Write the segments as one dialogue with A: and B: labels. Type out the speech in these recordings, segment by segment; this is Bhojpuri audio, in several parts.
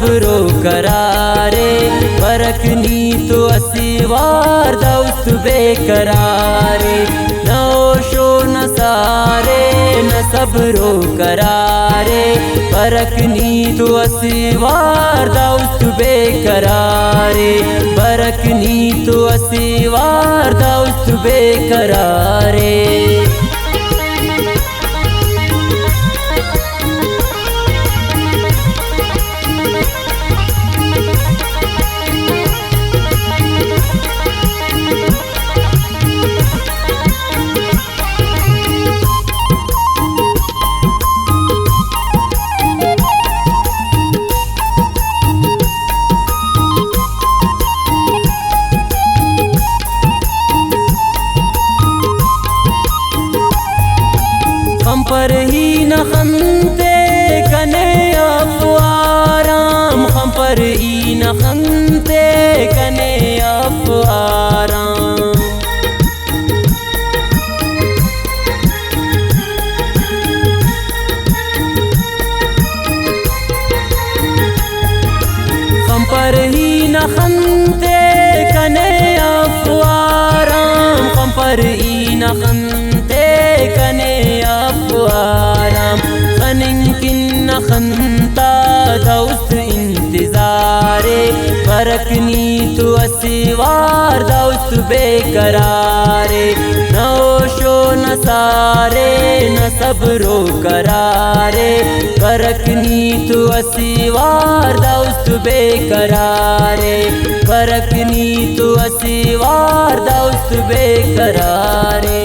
A: सबरो करारे परकनी तो असीवार दोस्त बेकरारे नौशो न सारे न सबरो करारे परकनी तो असीवार दोस्त बेकरारे परकनी तो असीवार दोस्त बेकरारे हम पर ही न खनते कने अफवाराम हम पर ही न खनते कने अफवाराम हम पर ही न खनते कने अफवाराम हम पर ही न खनते कने अफवाराम खनिंकिन न खनता दोस्त इंतजारे परकनी तो असीवार दोस्त बेकरारे नौशो न सारे न सबरो करारे परकनी तो असीवार दोस्त बेकरारे परकनी तो असीवार दोस्त बेकरारे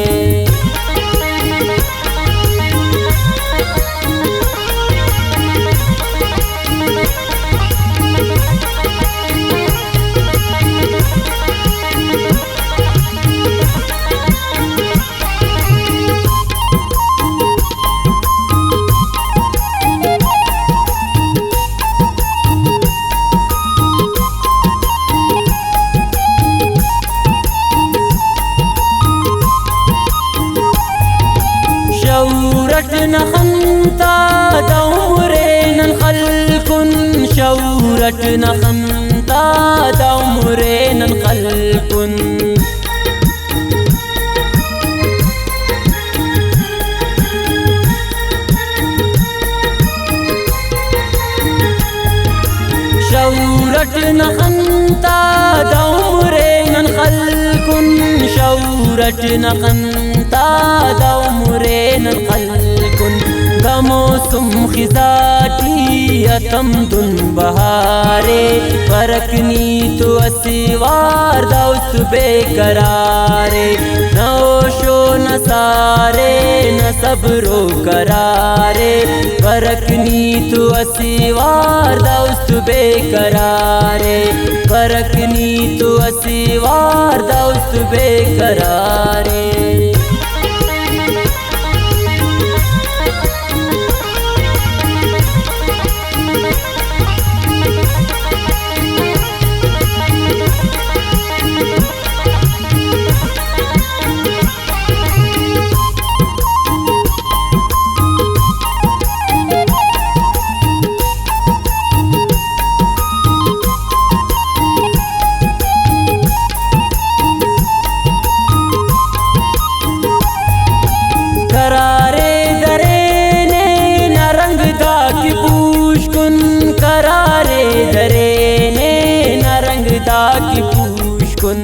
A: शौरट न खनता दौरेन खल्कुन शौरट न खनता दौरेन खल्कुन शौरट न खनता दौरेन खल्कुन शौरट न खनता दौरेन खल्कुन गमोसुम खिजाटी अतम दुन बहारे परकनी तो असीवार दोस्त बेकरारे नौशो न सारे न सबरो करारे परकनी तो असीवार दोस्त बेकरारे परकनी तो असीवार दोस्त बेकरारे करारे दरेने नरंगदा की पूशकुन करारे दरेने नरंगदा की पूशकुन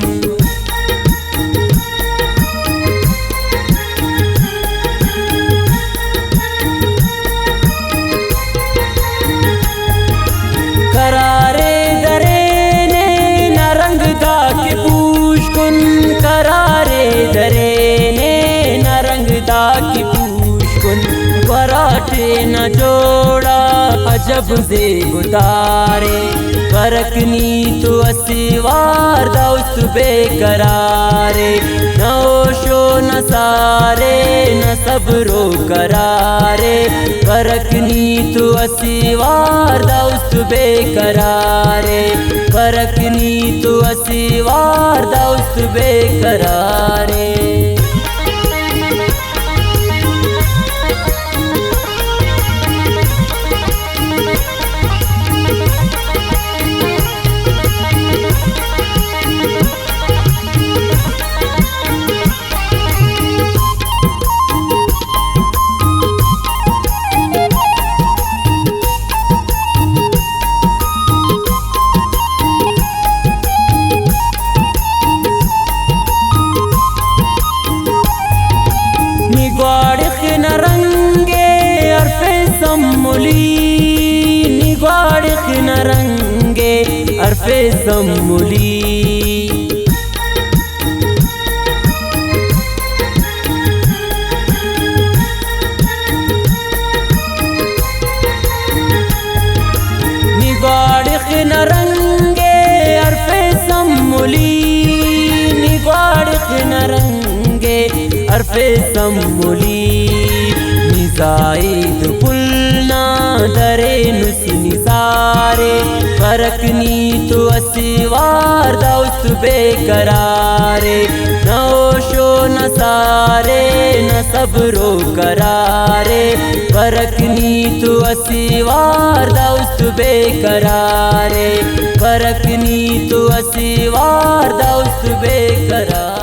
A: करारे दरेने नरंगदा की पूशकुन करारे दरेने नरंगदा की पूशकुन पराठे न जोड़ा अजब से गुतारे परकनी तो असीवार दोस्त बेकरारे नौशो न सारे न सबरो करारे परकनी तो असीवार दोस्त बेकरारे परकनी तो असीवार दोस्त बेकरारे नरंगे अरफे सम्मुली निगाड़िख नरंगे अरफे सम्मुली निगाड़िख नरंगे अरफे सम्मुली निजाइद पुलना दरे नुस निसारे फरकनी तो असीवार दाउस बेकरारे नौशो नसारे न सबरो करारे फरकनी तो असीवार दाउस बेकरारे फरकनी तो असीवार दाउस बेकरार।